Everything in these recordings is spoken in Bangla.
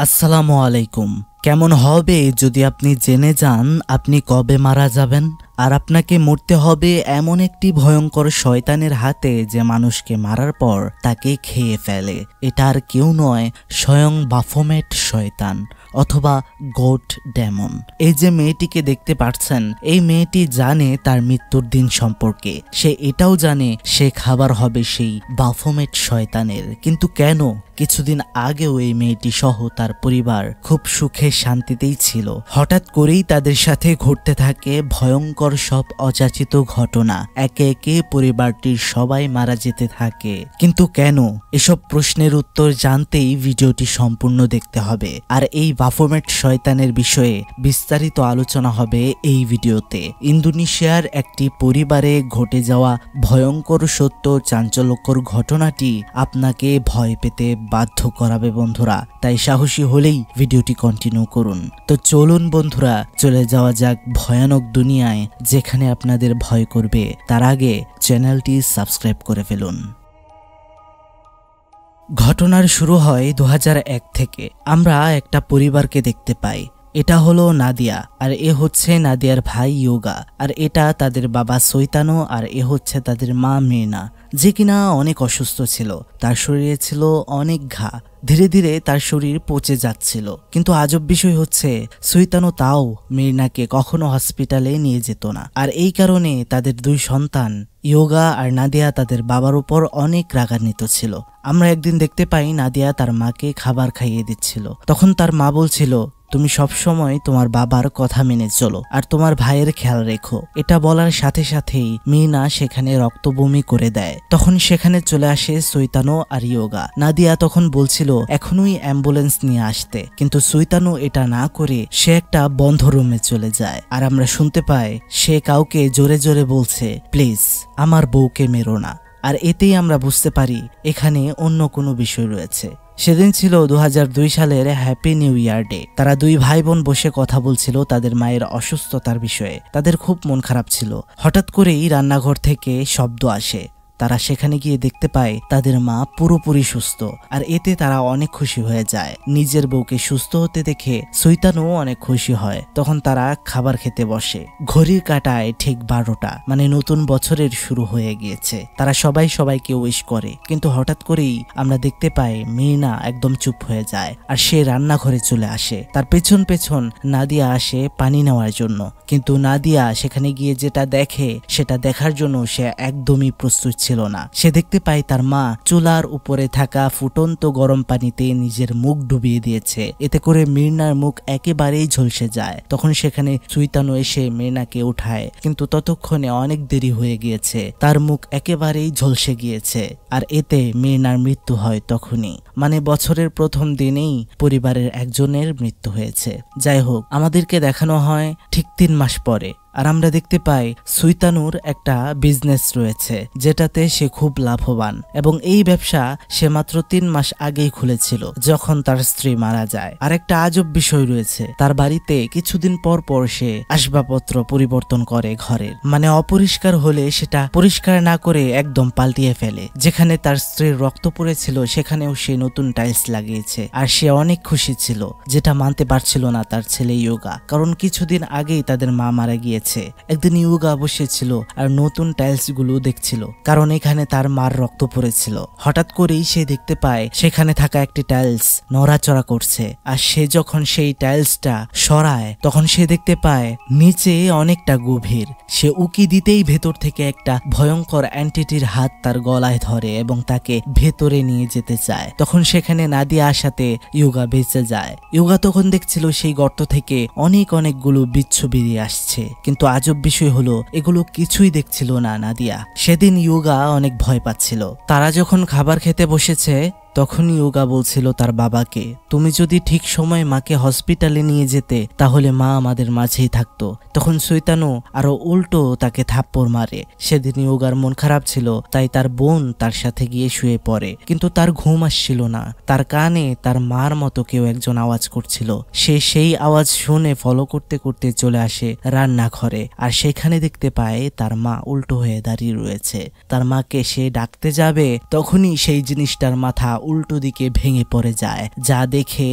আসসালামু আলাইকুম। কেমন হবে যদি আপনি জেনে যান আপনি কবে মারা যাবেন, আর আপনাকে মরতে হবে এমন একটি ভয়ঙ্কর শয়তানের হাতে যে মানুষকে মারার পর তাকে খেয়ে ফেলে। এটা আর কেউ নয়, স্বয়ং বাফোমেট শয়তান অথবা গোট ডেমন। এই যে মেয়েটিকে দেখতে পাচ্ছেন, এই মেয়েটি জানে তার মৃত্যুর দিন সম্পর্কে। সে এটাও জানে সে খাবার হবে সেই বাফোমেট শয়তানের। কিন্তু কেন? কিছুদিন আগেও এই মেয়েটি সহ তার পরিবার খুব সুখে শান্তিতেই ছিল। হঠাৎ করেই তাদের সাথে ঘটতে থাকে ভয়ঙ্কর সব অযাচিত ঘটনা। একে একে পরিবারটির সবাই মারা যেতে থাকে। কিন্তু কেন? এসব প্রশ্নের উত্তর জানতেই ভিডিওটি সম্পূর্ণ দেখতে হবে। আর এই বাফোমেট শয়তানের বিষয়ে বিস্তারিত আলোচনা হবে এই ভিডিওতে। ইন্দোনেশিয়ার একটি পরিবারে ঘটে যাওয়া ভয়ঙ্কর সত্য চাঞ্চল্যকর ঘটনাটি আপনাকে ভয় পেতে বাধ্য করাবে বন্ধুরা। তাই সাহসী হলেই ভিডিওটি কন্টিনিউ করুন। তো চলুন বন্ধুরা, চলে যাওয়া যাক ভয়ানক দুনিয়ায় যেখানে আপনাদের ভয় করবে। তার আগে চ্যানেলটি সাবস্ক্রাইব করে ফেলুন। ঘটনার শুরু হয় 2001 থেকে। আমরা একটা পরিবারকে দেখতে পাই। এটা হলো নাদিয়া, আর এ হচ্ছে নাদিয়ার ভাই ইয়োগা, আর এটা তাদের বাবা সৈতানো, আর এ হচ্ছে তাদের মা মির্না, যে কিনা অনেক অসুস্থ ছিল। তার শরীরে ছিল অনেক ঘা। ধীরে ধীরে তার শরীর পচে যাচ্ছিল। কিন্তু আজব বিষয় হচ্ছে সৈতানো তাও মির্নাকে কখনো হসপিটালে নিয়ে যেত না। আর এই কারণে তাদের দুই সন্তান ইয়োগা আর নাদিয়া তাদের বাবার উপর অনেক রাগান্বিত ছিল। আমরা একদিন দেখতে পাই নাদিয়া তার মাকে খাবার খাইয়ে দিচ্ছিল। তখন তার মা বলছিল, তুমি সবসময় তোমার বাবার কথা মেনে চলো আর তোমার ভাইয়ের খেয়াল রেখো। এটা বলার সাথে সাথেই মিনা সেখানে রক্তবমি করে দেয়। তখন সেখানে চলে আসে সৈতানো আর ইয়োগা। নাদিয়া তখন বলছিল এখনই অ্যাম্বুলেন্স নিয়ে আসতে, কিন্তু সৈতানো এটা না করে সে একটা বন্ধ রুমে চলে যায়। আর আমরা শুনতে পাই সে কাউকে জোরে জোরে বলছে, প্লিজ আমার বউকে মেরো না। আর এতেই আমরা বুঝতে পারি এখানে অন্য কোনো বিষয় রয়েছে। সেদিন ছিল 2002 সালের হ্যাপি নিউ ইয়ার ডে। তারা দুই ভাই বোন বসে কথা বলছিল তাদের মায়ের অসুস্থতার বিষয়ে। তাদের খুব মন খারাপ ছিল। হঠাৎ করেই রান্নাঘর থেকে শব্দ আসে। তারা সেখানে গিয়ে দেখতে পায় তাদের মা পুরোপুরি সুস্থ। আর এতে তারা অনেক খুশি হয়ে যায়। নিজের বউকে সুস্থ হতে দেখে সৈতানও অনেক খুশি হয়। তখন তারা খাবার খেতে বসে। ঘড়ির কাঁটায় ঠিক 12টা, মানে নতুন বছরের শুরু হয়ে গিয়েছে। তারা সবাই সবাইকে উইশ করে। কিন্তু হঠাৎ করেই আমরা দেখতে পাই মির্না একদম চুপ হয়ে যায়, আর সে রান্নাঘরে চলে আসে। তার পেছন পেছন নাদিয়া আসে পানি নেওয়ার জন্য। কিন্তু নাদিয়া সেখানে গিয়ে যেটা দেখে সেটা দেখার জন্য সে একদমই প্রস্তুত ছিল না। সে দেখতে পায় তার মা চুলার উপরে থাকা ফুটন্ত গরম পানিতে নিজের মুখ ডুবিয়ে দিয়েছে। এতে করে মির্নার মুখ একেবারেই ঝলসে যায়। তখন সেখানে সৈতানো এসে মির্নাকে উঠায়, কিন্তু ততক্ষণে অনেক দেরি হয়ে গিয়েছে। তার মুখ একেবারেই ঝলসে গিয়েছে। আর এতে মির্নার মৃত্যু হয় তখনই, মানে বছরের প্রথম দিনেই পরিবারের একজনের মৃত্যু হয়েছে। যাই হোক, আমাদেরকে দেখানো হয় ঠিক 3 মাস পরে। আর আমরা দেখতে পাই সৈতানুর একটা বিজনেস রয়েছে যেটাতে সে খুব লাভবান, এবং এই ব্যবসা সে মাত্র 3 মাস আগেই খুলেছিল যখন তার স্ত্রী মারা যায়। আর একটা আজব বিষয় রয়েছে, তার বাড়িতে কিছুদিন পর পর সে আসবাবপত্র পরিবর্তন করে ঘরের, মানে অপরিষ্কার হলে সেটা পরিষ্কার না করে একদম পাল্টিয়ে ফেলে। যেখানে তার স্ত্রীর রক্ত পড়েছিল সেখানেও সে নতুন টাইলস লাগিয়েছে। আর সে অনেক খুশি ছিল, যেটা মানতে পারছিল না তার ছেলে ইয়োগা, কারণ কিছুদিন আগেই তাদের মা মারা গিয়েছে। একদিন ইয়োগা বসেছিল আর নতুন টাইলস গুলো দেখছিল, কারণ এখানে তার মার রক্ত পড়েছিল। হঠাৎ করেই সে দেখতে পায় সেখানে থাকা একটি টাইলস নড়াচড়া করছে। আর সে যখন সেই টাইলসটা সরায় তখন সে দেখতে পায় নিচে অনেকটা গভীর। সে উকি দিতেই ভেতর থেকে একটা ভয়ঙ্কর এন্টিটির হাত তার গলায় ধরে এবং তাকে ভেতরে নিয়ে যেতে চায়। তখন সেখানে নাদিয়া আসাতে ইয়োগা বেঁচে যায়। ইয়োগা তখন দেখছিল সেই গর্ত থেকে অনেকগুলো বিচ্ছু বেরিয়ে আসছে। কিন্তু আজব বিষয় হলো এগুলো কিছুই দেখছিল না নাদিয়া। সেদিন ইয়োগা অনেক ভয় পাচ্ছিল। তারা যখন খাবার খেতে বসেছে তখন ইয়োগা বলছিল তার বাবাকে, তুমি যদি ঠিক সময় মাকে হসপিটালে নিয়ে যেতে তাহলে মা আমাদের মাঝেই থাকতো। তখন সৈতানো আরো উল্টো তাকে থাপ্পড় মারে। সেদিন ইয়োগার মন খারাপ ছিল, তাই তার বোন তার সাথে গিয়ে শুয়ে পড়ে। কিন্তু তার ঘুম আসছিল না। তার কানে তার মার মতো কেউ একজন আওয়াজ করছিল। সে সেই আওয়াজ শুনে ফলো করতে করতে চলে আসে রান্নাঘরে। আর সেখানে দেখতে পায় তার মা উল্টো হয়ে দাঁড়িয়ে রয়েছে। তার মাকে সে ডাকতে যাবে তখনই সেই জিনিসটার মাথা উল্টো দিকে ভেঙে পড়ে যায়, যা দেখে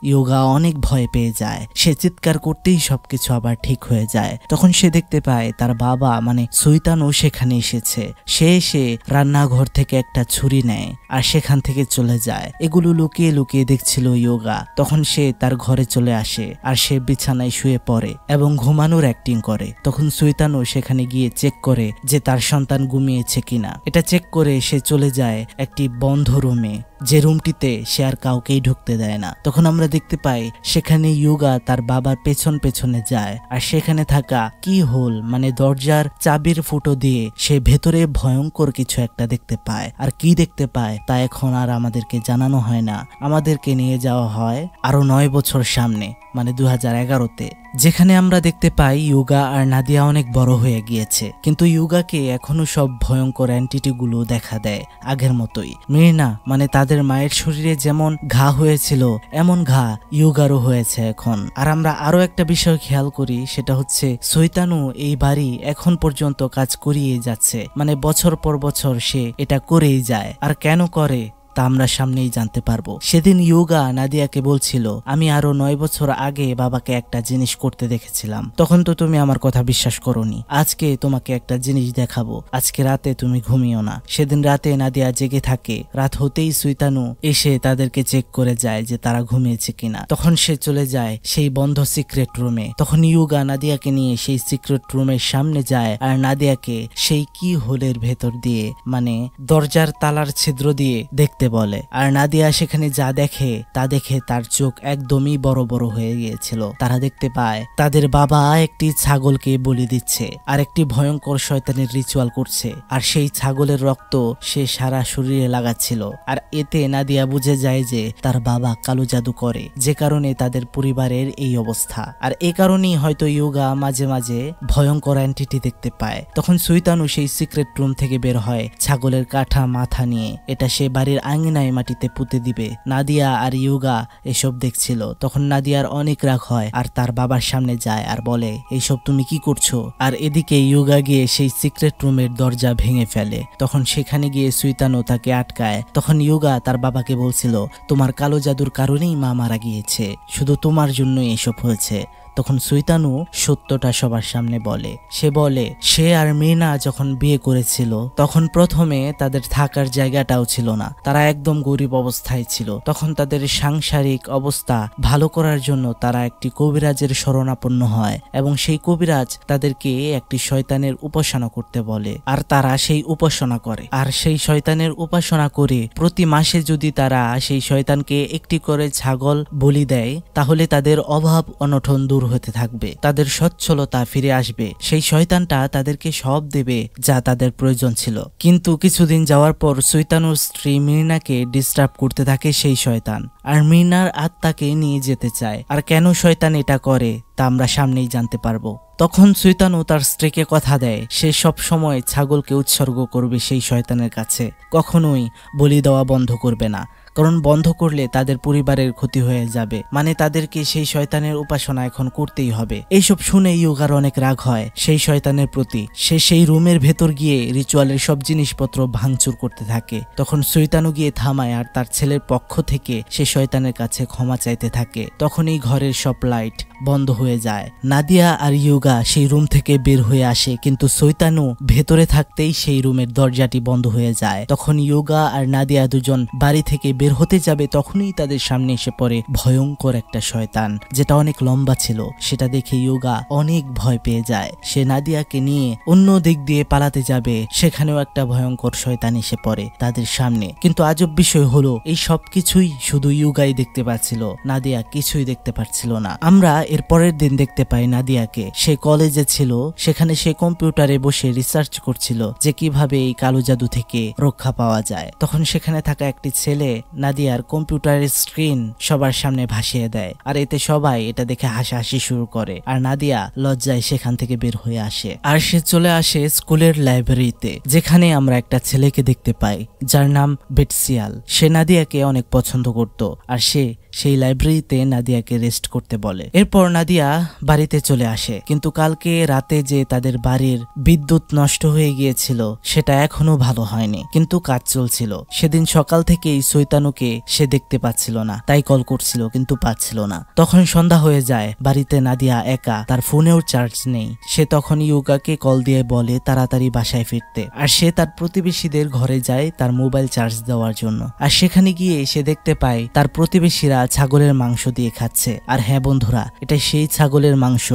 ইয়োগা অনেক ভয় পেয়ে যায়। সে চিৎকার করতেই সবকিছু আবার ঠিক হয়ে যায়। তখন সে দেখতে পায় তার বাবা মানে সুইতানো সেখানে এসেছে। সে এসে রান্নাঘর থেকে একটা ছুরি নেয় আর সেখান থেকে চলে যায়। এগুলো লুকিয়ে লুকিয়ে দেখছিল ইয়োগা। তখন সে তার ঘরে চলে আসে আর সে বিছানায় শুয়ে পড়ে এবং ঘুমানোর অ্যাক্টিং করে। তখন সুইতানো সেখানে গিয়ে চেক করে যে তার সন্তান ঘুমিয়েছে কিনা। এটা চেক করে সে চলে যায় একটি বন্ধ রুমে, যে রুমটিতে সে আর কাউকেই ঢুকতে দেয় না। তখন আমরা দেখতে পাই সেখানে ইয়োগা তার বাবার পেছন পেছনে যায় আর সেখানে থাকা কি হোল মানে দরজার চাবির ফুটো দিয়ে সে ভেতরে ভয়ঙ্কর কিছু একটা দেখতে পায়। আর কি দেখতে পায় তা এখন আর আমাদেরকে জানানো হয় না। আমাদেরকে নিয়ে যাওয়া হয় আরো 9 বছর সামনে, মানে 2011-তে, যেখানে আমরা দেখতে পাই ইয়োগা আর নাদিয়া অনেক বড় হয়ে গিয়েছে, কিন্তু ইয়োগাকে এখনো সব ভয়ঙ্কর এন্টিটি গুলো দেখা দেয় আগের মতোই। মির্না মানে তাদের মায়ের শরীরে যেমন ঘা হয়েছিল এমন ঘা ইয়োগারও হয়েছে এখন। আর আমরা আরো একটা বিষয় খেয়াল করি, সেটা হচ্ছে সুইতানো এই বাড়ি এখন পর্যন্ত কাজ করিয়ে যাচ্ছে, মানে বছর পর বছর সে এটা করেই যায়। আর কেন করে তা আমরা সামনেই জানতে পারবো। সেদিন ইয়োগা নাদিয়াকে বলছিল, আমি আরো 9 বছর আগে বাবাকে একটা জিনিস করতে দেখেছিলাম, তখন তো তুমি আমার কথা বিশ্বাস করোনি। আজকে তোমাকে একটা জিনিস দেখাবো, আজকে রাতে তুমি ঘুমিও না। সেদিন রাতে নাদিয়া জেগে থাকে। রাত হতেই সুইতানো এসে তাদেরকে চেক করে যায় যে তারা ঘুমিয়েছে কিনা। তখন সে চলে যায় সেই বন্ধ সিক্রেট রুমে। তখন ইয়োগা নাদিয়াকে নিয়ে সেই সিক্রেট রুমের সামনে যায় আর নাদিয়াকে সেই কি হোলের ভেতর দিয়ে মানে দরজার তালার ছিদ্র দিয়ে দেখতে বলে। আর নাদিয়া সেখানে যা দেখে তা দেখে তার চোখ একদমই বড় বড় হয়ে গিয়েছিল। তারা দেখতে পায় তাদের বাবা একটি ছাগলকে বলি দিচ্ছে আর একটি ভয়ঙ্কর শয়তানের রিচুয়াল করছে, আর সেই ছাগলের রক্ত সে সারা শরীরে লাগাচ্ছিল। আর এতে নাদিয়া বুঝে যায় যে তার বাবা কালো জাদু করে, যে কারণে তাদের পরিবারের এই অবস্থা। আর এই কারণেই হয়তো ইয়োগা মাঝে মাঝে ভয়ঙ্কর এন্টিটি দেখতে পায়। তখন সুইতানো সেই সিক্রেট রুম থেকে বের হয় ছাগলের কাঠা মাথা নিয়ে। এটা সে বাড়ির আঙিনায় মাটিতে পুঁতে দিবে। নাদিয়া আর ইয়োগা এসব দেখছিল। তখন নাদিয়ার অনেক রাগ হয় আর তার বাবার সামনে যায় আর বলে, এইসব তুমি কি করছো? আর এদিকে ইয়োগা গিয়ে সেই সিক্রেট রুমের দরজা ভেঙে ফেলে। তখন সেখানে গিয়ে সুইতানো তাকে আটকায়। তখন ইয়োগা তার বাবাকে বলছিল, তোমার কালো জাদুর কারণেই মা মারা গিয়েছে, শুধু তোমার জন্যই এসব হয়েছে। তখন সুইতানো সত্যটা সবার সামনে বলে। সে বলে সে আর মির্না যখন বিয়ে করেছিল তখন প্রথমে তাদের থাকার জায়গাটাও ছিল না, তারা একদম গরিব অবস্থায় ছিল। তখন তাদের সাংসারিক অবস্থা ভালো করার জন্য তারা একটি কবিরাজের শরণাপন্ন হয় এবং সেই কবিরাজ তাদেরকে একটি শয়তানের উপাসনা করতে বলে। আর তারা সেই উপাসনা করে। আর সেই শয়তানের উপাসনা করে প্রতি মাসে যদি তারা সেই শয়তানকে একটি করে ছাগল বলি দেয়, তাহলে তাদের অভাব অনটন দূর হতে থাকবে, তাদের সচ্ছলতা ফিরে আসবে। সেই শয়তানটা তাদেরকে সব দেবে যা তাদের প্রয়োজন ছিল। কিন্তু কিছুদিন যাওয়ার পর সুইতানোর স্ত্রী মির্নাকে ডিস্টার্ব করতে থাকে সেই শয়তান, আর মির্নার আত্মাকে নিয়ে যেতে চায়। আর কেন শয়তান এটা করে তা আমরা সামনেই জানতে পারবো। তখন সুইতানো তার স্ত্রীকে কথা দেয় সে সব সময় ছাগলকে উৎসর্গ করবে সেই শয়তানের কাছে, কখনোই বলি দেওয়া বন্ধ করবে না, কারণ বন্ধ করলে তাদের পরিবারের ক্ষতি হয়ে যাবে, মানে তাদেরকে সেই শয়তানের উপাসনা এখন করতেই হবে। এইসব শুনে ইয়োগার অনেক রাগ হয় সেই শয়তানের প্রতি। সে সেই রুমের ভেতর গিয়ে রিচুয়ালের সব জিনিসপত্র ভাঙচুর করতে থাকে। তখন সুইতানো গিয়ে থামায় আর তার ছেলের পক্ষ থেকে সে শয়তানের কাছে ক্ষমা চাইতে থাকে। তখনই ঘরের সব লাইট বন্ধ হয়ে যায়। নাদিয়া আর ইয়োগা সেই রুম থেকে বের হয়ে আসে, কিন্তু সুইতানো ভেতরে থাকতেই সেই রুমের দরজাটি বন্ধ হয়ে যায়। তখন ইয়োগা আর নাদিয়া দুজন বাড়ি থেকে বের হতে যাবে, তখনই তাদের সামনে এসে পড়ে ভয়ঙ্কর একটা শয়তান, যেটা অনেক লম্বা ছিল। সেটা দেখে ইয়োগা অনেক ভয় পেয়ে যায়। সে নাদিয়াকে নিয়ে অন্য দিক দিয়ে পালাতে যাবে, সেখানেও একটা ভয়ঙ্কর শয়তান এসে পড়ে তাদের সামনে। কিন্তু আজব বিষয় হলো এই সব কিছুই শুধু ইয়োগাই দেখতে পাচ্ছিল, নাদিয়া কিছুই দেখতে পাচ্ছিল না। আমরা এর পরের দিন দেখতে পাই নাদিয়াকে, সে কলেজে ছিল, সেখানে সে কম্পিউটারে বসে রিসার্চ করছিল যে কিভাবে এই কালো জাদু থেকে রক্ষা পাওয়া যায়। তখন সেখানে থাকা একটি ছেলে নাদিয়ার কম্পিউটারের স্ক্রিন সবার সামনে ভাসিয়ে দেয়, আর এতে সবাই এটা দেখে হাসাহাসি শুরু করে। আর নাদিয়া লজ্জায় সেখান থেকে বের হয়ে আসে, আর সে চলে আসে স্কুলের লাইব্রেরিতে, যেখানে আমরা একটা ছেলেকে দেখতে পাই যার নাম বেটসিয়াল। সে নাদিয়াকে অনেক পছন্দ করত, আর সে সেই লাইব্রেরিতে নাদিয়াকে রেস্ট করতে বলে। এরপর নাদিয়া বাড়িতে চলে আসে, কিন্তু কালকে রাতে যে তাদের বাড়ির বিদ্যুৎ নষ্ট হয়ে গিয়েছিল সেটা এখনো ভালো হয়নি, কিন্তু কাজ চলছিল। সেদিন সকাল থেকেই শৈতানুকে সে দেখতে পাচ্ছিল না, তাই কল করছিল কিন্তু পাচ্ছিল না। তখন সন্ধ্যা হয়ে যায়, বাড়িতে নাদিয়া একা, তার ফোনেও চার্জ নেই। সে তখন ইউগাকে কল দিয়ে বলে তাড়াতাড়ি বাসায় ফিরতে, আর সে তার প্রতিবেশীদের ঘরে যায় তার মোবাইল চার্জ দেওয়ার জন্য। আর সেখানে গিয়ে সে দেখতে পায় তার প্রতিবেশীরা ছাগলের মাংস দিয়ে খাচ্ছে। আর হ্যাঁ বন্ধুরা, এটা সেই ছাগলের মাংস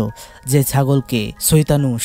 যে ছাগলকে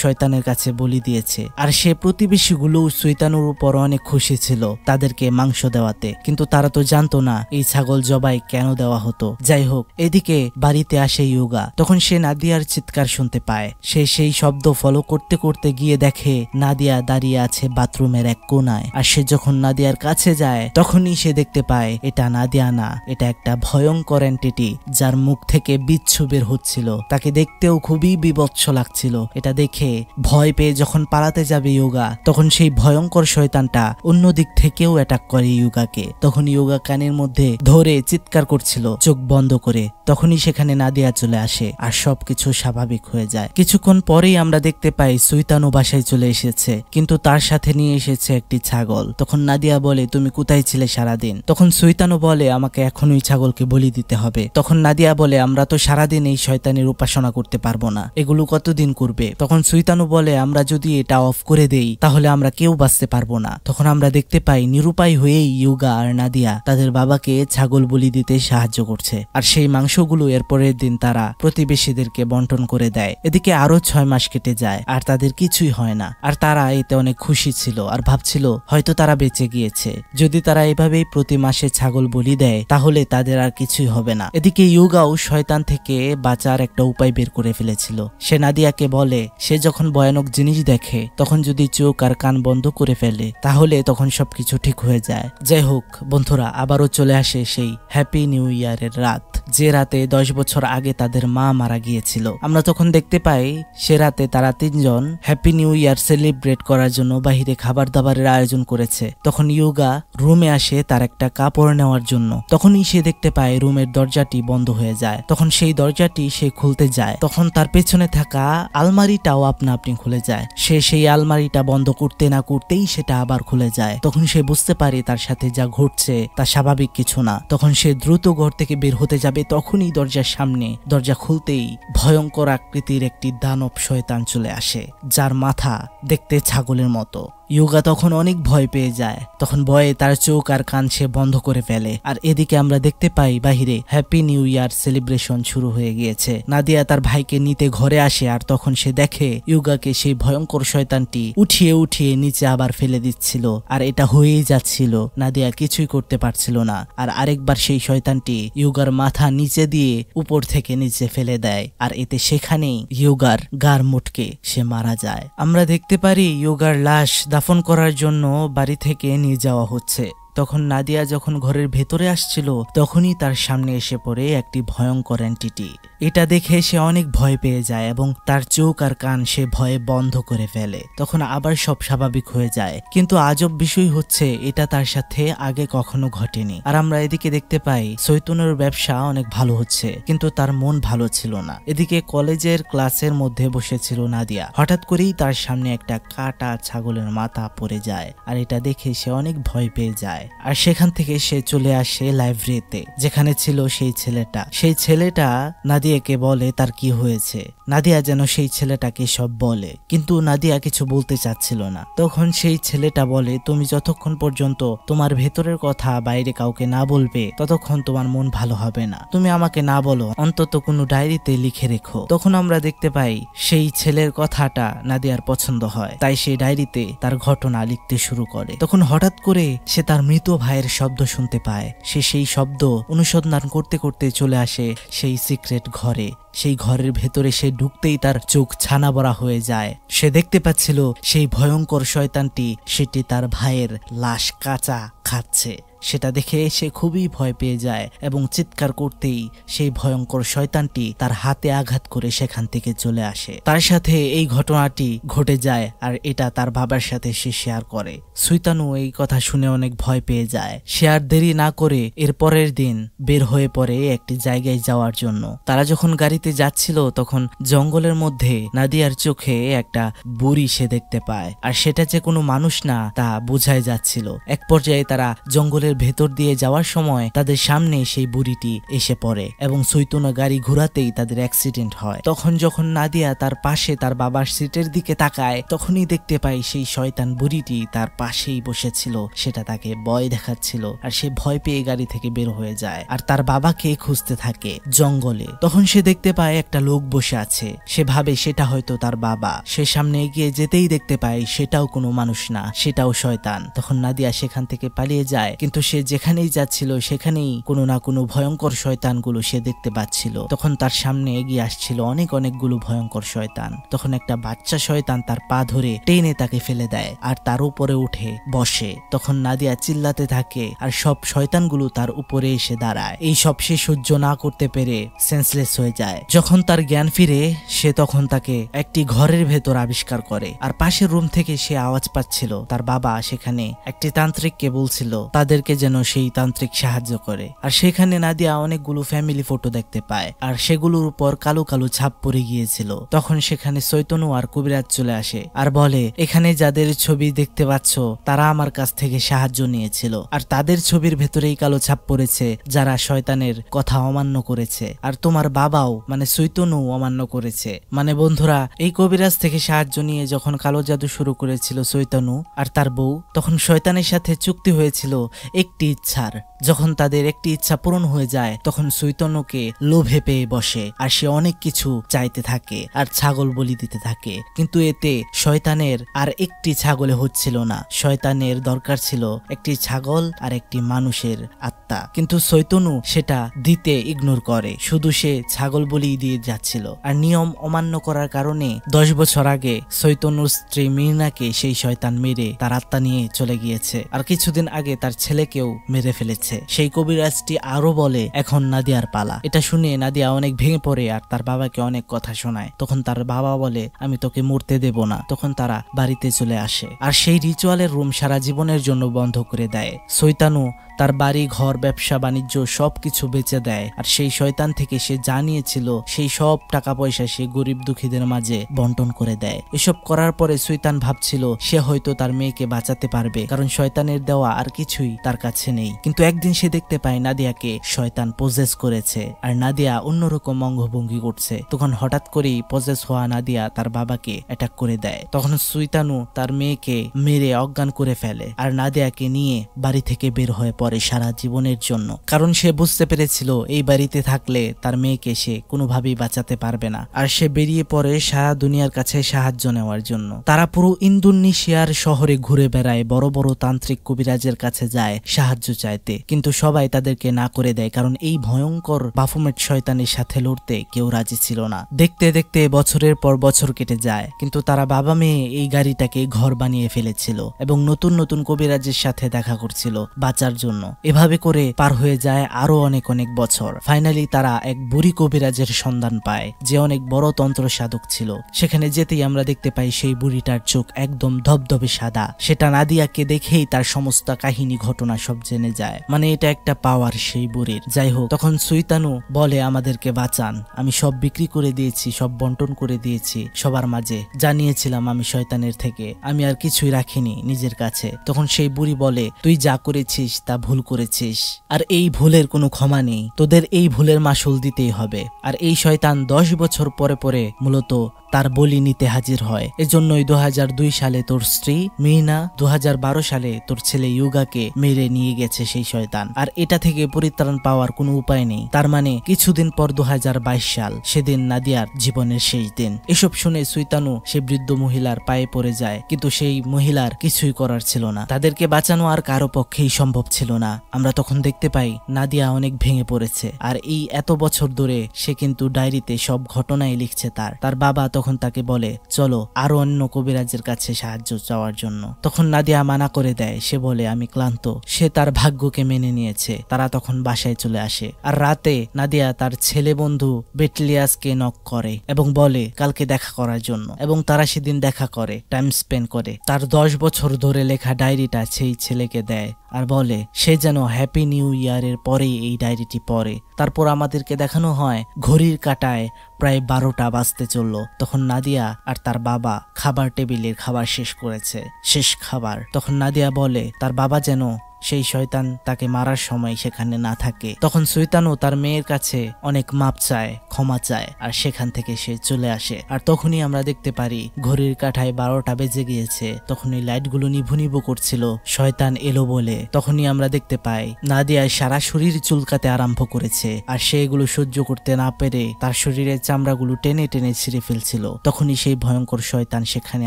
শয়তানের কাছে বলি দিয়েছে। আর সে প্রতিবেশীগুলো শৈতানুর উপর অনেক খুশি ছিল তাদেরকে মাংস দেওয়াতে, কিন্তু তারা তো জানতো না এই ছাগল জবাই কেন দেওয়া হতো। যাই হোক, এদিকে বাড়িতে আসে ইউগা। তখন সে নাদিয়ার চিৎকার শুনতে পায়। সে সেই শব্দ ফলো করতে করতে গিয়ে দেখে নাদিয়া দাঁড়িয়ে আছে বাথরুমের এক কোনায়। আর সে যখন নাদিয়ার কাছে যায় তখনই সে দেখতে পায় এটা নাদিয়া না, এটা একটা ভয়ঙ্কর এন্টিটি যার মুখ থেকে বিচ্ছু বের হচ্ছিল। তাকে দেখতেও খুবই বিভৎস লাগছিল। এটা দেখে ভয় পেয়ে যখন পালাতে যাবে ইউগা, তখন সেই ভয়ঙ্কর শয়তানটা অন্য দিক থেকেও অ্যাটাক করে ইউগাকে। তখন ইউগা কানের মধ্যে ধরে চিৎকার করছিল চোখ বন্ধ করে। তখনই সেখানে নাদিয়া চলে আসে আর সবকিছু স্বাভাবিক হয়ে যায়। কিছুক্ষণ পরেই আমরা দেখতে পাই শৈতানু বাসায় চলে এসেছে, কিন্তু তার সাথে নিয়ে এসেছে একটি ছাগল। তখন নাদিয়া বলে তুমি কোথায় ছিলে সারাদিন? তখন শৈতানু বলে আমাকে এখনই ছাগলকে বলি দিতে হবে। তখন নাদিয়া বলে আমরা তো সারাদিন এই শয়তানের উপাসনা করতে পারবো না, এগুলো কতদিন করবে? তখন শৈতানু বলে আমরা যদি এটা অফ করে দেই তাহলে আমরা কেউ বাঁচতে পারবো না। তখন আমরা দেখতে পাই নিরুপায় হয়েই ইউগা আর নাদিয়া তাদের বাবাকে ছাগল বলি দিতে সাহায্য করছে। আর সেই মাংসগুলো এর পরের দিন তারা প্রতিবেশীদেরকে বন্টন করে দেয়। এদিকে আরো 6 মাস কেটে যায় আর তাদের কিছুই হয় না। আর তারা এতে অনেক খুশি ছিল আর ভাবছিল হয়তো তারা বেঁচে গিয়েছে। যদি তারা এভাবেই প্রতি মাসে ছাগল বলি দেয় তাহলে তাদের আর কিছুই হবে না। এদিকে ইউগাও শয়তান থেকে বাঁচার একটা উপায় বের করে ফেলেছিল। সে নাদিয়াকে বলে সে যখন ভয়ানক জিনিস দেখে তখন যদি চোখ আর কান বন্ধ করে ফেলে তাহলে তখন সবকিছু ঠিক হয়ে যায়। যাই হোক বন্ধুরা, আবারও চলে আসে সেই হ্যাপি নিউ ইয়ারের রাত, যে রাতে 10 বছর আগে তাদের মা মারা গিয়েছিল। আমরা তখন দেখতে পাই সে রাতে তারা 3 জন হ্যাপি নিউ ইয়ার সেলিব্রেট করার জন্য বাহিরে খাবার দাবারের আয়োজন করেছে। তখন ইউগা রুমে আসে তার একটা কাপড় নেওয়ার জন্য। তখনই সে দেখতে পায় রুমের দরজাটি বন্ধ হয়ে যায়। তখন সেই দরজাটি সে খুলতে যায়, তখন তার পেছনে থাকা আলমারিটাও আপনা আপনি খুলে যায়। সে সেই আলমারিটা বন্ধ করতে না করতেই সেটা আবার খুলে যায়। তখন সে বুঝতে পারে তার সাথে যা ঘটছে তা স্বাভাবিক কিছু না। তখন সে দ্রুত ঘর থেকে বের হতে যাবে, তখনই দরজার সামনে দরজা খুলতেই ভয়ঙ্কর আকৃতির একটি দানব শয়তান চলে আসে, যার মাথা দেখতে ছাগলের মতো। ইউগা তখন অনেক ভয় পেয়ে যায়। তখন ভয়ে তার চোখ আর কান সে বন্ধ করে ফেলে। আর এদিকে আমরা দেখতে পাই বাহিরে হ্যাপি নিউ ইয়ার সেলিব্রেশন শুরু হয়ে গিয়েছে। নাদিয়া তার ভাইকে নিতে ঘরে আসে আর তখন সে দেখে ইউগাকে সেই ভয়ঙ্কর শয়তানটি উঠিয়ে উঠিয়ে নিচে আবার ফেলে দিচ্ছিল। আর এটা হয়েই যাচ্ছিল, নাদিয়া কিছুই করতে পারছিল না। আর আরেকবার সেই শয়তানটি ইউগার মাথা নিচে দিয়ে উপর থেকে নিচে ফেলে দেয়। আর এতে সেখানেই ইউগার গার মুটকে সে মারা যায়। আমরা দেখতে পারি ইউগার লাশ দাফন করার জন্য বাড়ি থেকে নিয়ে যাওয়া হচ্ছে। তখন নাদিয়া যখন ঘরের ভেতরে আসছিল তখনই তার সামনে এসে পড়ে একটি ভয়ঙ্কর এন্টিটি। এটা দেখে সে অনেক ভয় পেয়ে যায় এবং তার চোখ আর কান সে ভয়ে বন্ধ করে ফেলে। তখন আবার সব স্বাভাবিক হয়ে যায়, কিন্তু আজব বিষয় হচ্ছে এটা তার সাথে আগে কখনো ঘটেনি। আর আমরা এদিকে দেখতে পাই শৈতানের ব্যবসা অনেক ভালো হচ্ছে, কিন্তু তার মন ভালো ছিল না। এদিকে কলেজের ক্লাসের মধ্যে বসেছিল নাদিয়া, হঠাৎ করেই তার সামনে একটা কাটা ছাগলের মাথা পড়ে যায়। আর এটা দেখে সে অনেক ভয় পেয়ে যায়। আর সেখান থেকে সে চলে আসে লাইব্রেরিতে, যেখানে ছিল সেই ছেলেটা। সেই ছেলেটা নাদিয়াকে বলে তার কি হয়েছে। নাদিয়া যেন সেই ছেলেটাকে সব বলে, কিন্তু নাদিয়া কিছু বলতে চাচ্ছিল না। তখন সেই ছেলেটা বলে তুমি যতক্ষণ পর্যন্ত তোমার ভেতরের কথা বাইরে কাউকে না বলবে ততক্ষণ তোমার মন ভালো হবে না। তুমি আমাকে না বলো, অন্তত কোনো ডায়েরিতে লিখে রেখো। তখন আমরা দেখতে পাই সেই ছেলের কথাটা নাদিয়ার পছন্দ হয়, তাই সেই ডায়েরিতে তার ঘটনা লিখতে শুরু করে। তখন হঠাৎ করে সে তার মৃত ভাইয়ের শব্দ শুনতে পায়। সে সেই শব্দ অনুসন্ধান করতে করতে চলে আসে সেই সিক্রেট ঘরে। সেই ঘরের ভেতরে সে ঢুকতেই তার চোখ ছানা বড়া হয়ে যায়। সে দেখতে পাচ্ছিল সেই ভয়ঙ্কর শয়তানটি সেটি তার ভাইয়ের লাশ কাঁচা খাচ্ছে। সেটা দেখে সে খুবই ভয় পেয়ে যায় এবং চিৎকার করতেই সেই ভয়ঙ্কর শয়তানটি তার হাতে আঘাত করে সেখান থেকে চলে আসে। তার সাথে এই ঘটনাটি ঘটে যায় আর এটা তার বাবার সাথে সে শেয়ার করে। সুইতানু এই কথা শুনে অনেক ভয় পেয়ে যায়। সে আর দেরি না করে এর পরের দিন বের হয়ে পড়ে একটি জায়গায় যাওয়ার জন্য। তারা যখন গাড়িতে যাচ্ছিল তখন জঙ্গলের মধ্যে নাদিয়ার চোখে একটা বুড়ি সে দেখতে পায়, আর সেটা যে কোনো মানুষ না তা বোঝাই যাচ্ছিল। এক পর্যায়ে তারা জঙ্গলের ভেতর দিয়ে যাওয়ার সময় তাদের সামনে সেই বুড়িটি এসে পড়ে এবং চৈতন্য গাড়ি ঘোরাতেই তাদের অ্যাক্সিডেন্ট হয়। তখন যখন নাদিয়া তার পাশে তার বাবার সিটের দিকে তাকায় তখনই দেখতে পায় সেই শয়তান বুড়িটি তার পাশেই বসেছিল, সেটা তাকে ভয় দেখাচ্ছিল। আর সে ভয় পেয়ে গাড়ি থেকে বের হয়ে যায় আর তার বাবাকে খুঁজতে থাকে জঙ্গলে। তখন সে দেখতে পায় একটা লোক বসে আছে। সে ভাবে সেটা হয়তো তার বাবা। সে সামনে এগিয়ে যেতেই দেখতে পায় সেটাও কোনো মানুষ না, সেটাও শয়তান। তখন নাদিয়া সেখান থেকে পালিয়ে যায়, কিন্তু সে যেখানেই যাচ্ছিল সেখানেই কোনো না কোনো ভয়ঙ্কর শয়তানগুলো সে দেখতে পাচ্ছিল। তখন তার সামনে এগিয়ে আসছিল অনেকগুলো ভয়ঙ্কর শয়তান। তখন একটা বাচ্চা শয়তান তার পা ধরে টেনে তাকে ফেলে দেয় আর তার উপরে উঠে বসে। তখন নাদিয়া চিল্লাতে থাকে আর সব শয়তানগুলো তার উপরে এসে দাঁড়ায়। এই সব সে সহ্য না করতে পেরে সেন্সলেস হয়ে যায়। যখন তার জ্ঞান ফিরে সে তখন তাকে একটি ঘরের ভেতর আবিষ্কার করে আর পাশের রুম থেকে সে আওয়াজ পাচ্ছিল তার বাবা সেখানে একটি তান্ত্রিককে বলছিল তাদেরকে যেন সেই তান্ত্রিক সাহায্য করে। আর সেখানে নাদিয়া অনেকগুলো ফ্যামিলি ফটো দেখতে পায় আর সেগুলোর উপর কালো কালো ছাপ পড়ে গিয়েছিল। তখন সেখানে চৈতন্য আর কবিরাজ চলে আসে আর বলে এখানে যাদের ছবি দেখতে পাচ্ছ তারা আমার কাছ থেকে সাহায্য নিয়েছিল আর তাদের ছবির ভেতরেই কালো ছাপ পড়েছে যারা শয়তানের কথা অমান্য করেছে, আর তোমার বাবাও মানে চৈতন্য অমান্য করেছে। মানে বন্ধুরা, এই কবিরাজ থেকে সাহায্য নিয়ে যখন কালো জাদু শুরু করেছিল চৈতন্য আর তার বউ, তখন শয়তানের সাথে চুক্তি হয়েছিল একটি ইচ্ছার। যখন তাদের একটি ইচ্ছা পূরণ হয়ে যায় তখন চৈতন্যকে লোভে পেয়ে বসে আর সে অনেক কিছু চাইতে থাকে আর ছাগল বলি দিতে থাকে। কিন্তু এতে শয়তানের আর একটি ছাগলে হচ্ছিল না। শয়তানের দরকার ছিল একটি ছাগল আর একটি মানুষের আত্মা, কিন্তু চৈতন্য সেটা দিতে ইগনোর করে, শুধু সে ছাগল বলি দিয়ে যাচ্ছিল। আর নিয়ম অমান্য করার কারণে 10 বছর আগে চৈতন্যর স্ত্রী মীনাকে সেই শয়তান মেরে তার আত্মা নিয়ে চলে গিয়েছে আর কিছুদিন আগে তার ছেলেকেও মেরে ফেলেছে। সেই কবিরাজটি আরো বলে এখন নাদিয়ার পালা। এটা শুনে নাদিয়া অনেক ভেঙে পড়ে আর তার বাবাকে অনেক কথা শোনায়। তখন তার বাবা বলে আমি তোকে মরতে দেব না। তখন তারা বাড়িতে চলে আসে আর সেই রিচুয়ালের রুম সারা জীবনের জন্য বন্ধ করে দেয়। চৈতন্য তার বাড়ি ঘর ব্যবসা বাণিজ্য সবকিছু বেচে দেয় আর সেই শয়তান থেকে সে জানিয়েছিল সেই সব টাকা পয়সা সে গরিব দুঃখীদের মাঝে বন্টন করে দেয়। এসব করার পরে শয়তান ভাবছিল সে হয়তো তার মেয়েকে বাঁচাতে পারবে, কারণ শয়তানের দেওয়া আর কিছুই তার কাছে নেই। কিন্তু একদিন সে দেখতে পায় নাদিয়াকে শয়তান পজেস করেছে আর নাদিয়া অন্যরকম অঙ্গভঙ্গি করছে। তখন হঠাৎ করেই পজেস হওয়া নাদিয়া তার বাবাকে অ্যাটাক করে দেয়। তখন শয়তানু তার মেয়েকে মেরে অজ্ঞান করে ফেলে আর নাদিয়াকে নিয়ে বাড়ি থেকে বের হয়ে পড়ে সারা জীবনের জন্য, কারণ সে বুঝতে পেরেছিল এই বাড়িতে থাকলে তার মেয়েকে সে কোনোভাবেই বাঁচাতে পারবে না। আর সে বেরিয়ে পড়ে সারা দুনিয়ার কাছে সাহায্য নেওয়ার জন্য। তারা পুরো ইন্দোনেশিয়ার শহরে ঘুরে বেড়ায়, বড় বড় তান্ত্রিক কবিরাজের কাছে যায় সাহায্য চাইতে, কিন্তু সবাই তাদেরকে না করে দেয়, কারণ এই ভয়ঙ্কর বাফুমেট শয়তানের সাথে লড়তে কেউ রাজি ছিল না। দেখতে দেখতে বছরের পর বছর কেটে যায়, কিন্তু তারা বাবা মেয়ে এই গাড়িটাকে ঘর বানিয়ে ফেলেছিল এবং নতুন নতুন কবিরাজের সাথে দেখা করছিল বাঁচার জন্য। এভাবে করে পার হয়ে যায় আরো অনেক বছর। ফাইনালি তারা এক বুড়ি কবিরাজের সন্ধান পায় যে অনেক বড় তন্ত্র সাধক ছিল। সেখানে যেতেই আমরা দেখতে পাই সেই বুড়িটার চোখ একদম ধবধবে সাদা। সেটা নাদিয়াকে দেখেই তার সমস্ত কাহিনী ঘটনা সব জেনে যায়। মানে এটা একটা পাওয়ার সেই বুড়ির। যাই হোক, তখন চৈতন্য বলে আমাদেরকে বাঁচান, আমি সব বিক্রি করে দিয়েছি, সব বন্টন করে দিয়েছি সবার মাঝে, জানিয়েছিলাম আমি শয়তানের থেকে, আমি আর কিছুই রাখিনি নিজের কাছে। তখন সেই বুড়ি বলে তুই যা করেছিস তা ভুল করেছিস আর এই ভুলের কোনো ক্ষমা নেই, তোদের এই ভুলের মাসুল দিতেই হবে। আর এই শয়তান 10 বছর পরে পরে মূলত তার বলি নিতে হাজির হয়। এজন্যই 2002 সালে তোর স্ত্রী মিনা, 2012 সালে তোর ছেলে ইউগাকে মেরে নিয়ে গেছে সেই শয়তান। আর এটা থেকে পরিত্রাণ পাওয়ার কোনো উপায় নেই। তার মানে কিছুদিন পর 2022 সাল, সেদিন নাদিয়ার জীবনের শেষ দিন। এসব শুনে চৈতন্য সে বৃদ্ধ মহিলার পায়ে পড়ে যায়, কিন্তু সেই মহিলার কিছুই করার ছিল না। তাদেরকে বাঁচানো আর কারো পক্ষেই সম্ভব ছিল না। আমরা তখন দেখতে পাই নাদিয়া অনেক ভেঙে পড়েছে আর এই এত বছর ধরে সে কিন্তু ডায়েরিতে সব ঘটনাই লিখছে। তার বাবা তখন তাকে বলে চলো আরো অন্য কবিরাজের কাছে সাহায্য চাওয়ার জন্য। তখন নাদিয়া মানা করে দেয়। সে বলে আমি ক্লান্ত, সে তার ভাগ্যকে মেনে নিয়েছে। তারা তখন বাসায় চলে আসে আর রাতে নাদিয়া তার ছেলে বন্ধু বেটলিয়াসকে নক করে এবং বলে কালকে দেখা করার জন্য, এবং তারা সেদিন দেখা করে, টাইম স্পেন্ড করে। তার 10 বছর ধরে লেখা ডায়েরিটা সেই ছেলেকে দেয় আর বলে সে যেন হ্যাপি নিউ ইয়ারের পরেই এই ডায়েরিটি পড়ে। তারপর আমাদেরকে দেখানো হয় ঘড়ির কাঁটায় প্রায় 12টা বাজতে চলল। তখন নাদিয়া আর তার বাবা খাবার টেবিলের খাবার শেষ করেছে, শেষ খাবার। তখন নাদিয়া বলে তার বাবা যেন সেই শয়তান তাকে মারার সময় সেখানে না থাকে। তখন শয়তানও তার মেয়ের কাছে অনেক মাপ চায়, ক্ষমা চায়, আর সেখান থেকে সে চলে আসে। আর তখনই আমরা দেখতে পারি ঘড়ির কাঁটায় 12টা বেজে গিয়েছে। তখনই লাইটগুলো নিভু নিভু করছিল শয়তান এলো বলে। তখনই আমরা দেখতে পাই নাদিয়ায় সারা শরীর চুলকাতে আরম্ভ করেছে, আর সে এগুলো সহ্য করতে না পেরে তার শরীরের চামড়াগুলো টেনে টেনে ছিঁড়ে ফেলছিল। তখনই সেই ভয়ঙ্কর শয়তান সেখানে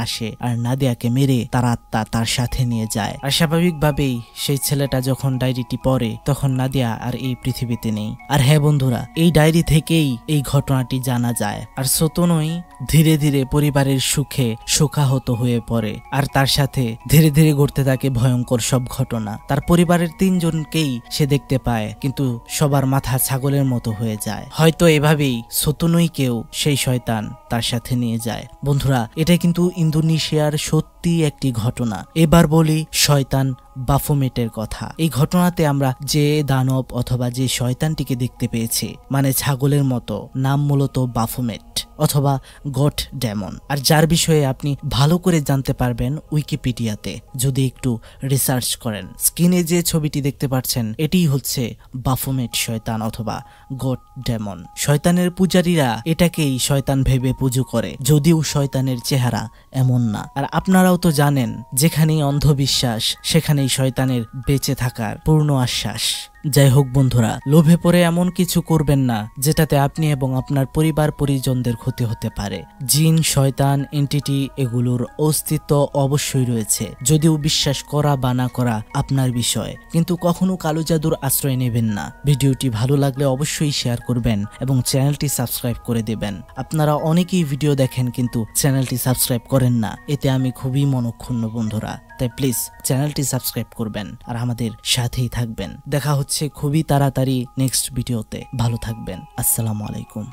আসে আর নাদিয়াকে মেরে তার আত্মা তার সাথে নিয়ে যায়। আর স্বাভাবিকভাবেই সেই ছেলেটা যখন ডায়েরিটি পড়ে তখন নাদিয়া আর এই পৃথিবীতে নেই। আর হ্যাঁ বন্ধুরা, এই ডায়েরি থেকেই এই ঘটনাটি জানা যায়। আর সতনই ধীরে ধীরে পরিবারের সুখে শোকাহত হয়ে পড়ে, আর তার সাথে ধীরে ধীরে ঘটতে থাকে ভয়ঙ্কর সব ঘটনা। তার পরিবারের 3 জনকেই সে দেখতে পায়, কিন্তু সবার মাথা ছাগলের মতো হয়ে যায়। হয়তো এভাবেই সতনইকেও সেই শয়তান তার সাথে নিয়ে যায়। বন্ধুরা, এটা কিন্তু ইন্দোনেশিয়ার সত্যি একটি ঘটনা। এবার বলি শয়তান বাফোমেটের কথা। এই ঘটনাতে আমরা যে দানব অথবা যে শয়তানটিকে দেখতে পেয়েছি, মানে ছাগলের মতো, নাম মূলত বাফোমেট অথবা গড ডেমন। আর যার বিষয়ে আপনি ভালো করে জানতে পারবেন উইকিপিডিয়াতে যদি একটু রিসার্চ করেন। স্ক্রিনে যে ছবিটি দেখতে পাচ্ছেন এটিই হচ্ছে বাফোমেট শয়তান অথবা গড ডেমন। শয়তানের পূজারীরা এটাকেই শয়তান ভেবে পুজো করে, যদিও শয়তানের চেহারা এমন না। আর আপনারাও তো জানেন যেখানেই অন্ধবিশ্বাস সেখানেই শয়তানের বেঁচে থাকার পূর্ণ আশ্বাস। যাই হোক বন্ধুরা, লোভে পড়ে এমন কিছু করবেন না যেটাতে আপনি এবং আপনার পরিবার পরিজনদের ক্ষতি হতে পারে। জিন, শয়তান, এন্টিটি এগুলোর অস্তিত্ব অবশ্যই রয়েছে, যদিও বিশ্বাস করা বা না করা আপনার বিষয়, কিন্তু কখনো কালো জাদুর আশ্রয় নেবেন না। ভিডিওটি ভালো লাগলে অবশ্যই শেয়ার করবেন এবং চ্যানেলটি সাবস্ক্রাইব করে দেবেন। আপনারা অনেকেই ভিডিও দেখেন কিন্তু চ্যানেলটি সাবস্ক্রাইব করেন না, এতে আমি খুবই মনক্ষুণ্ণ বন্ধুরা। তাই প্লিজ চ্যানেলটি সাবস্ক্রাইব করবেন আর আমাদের সাথেই থাকবেন। দেখা হচ্ছে খুবই তাড়াতাড়ি নেক্সট ভিডিওতে। ভালো থাকবেন। আসসালামু আলাইকুম।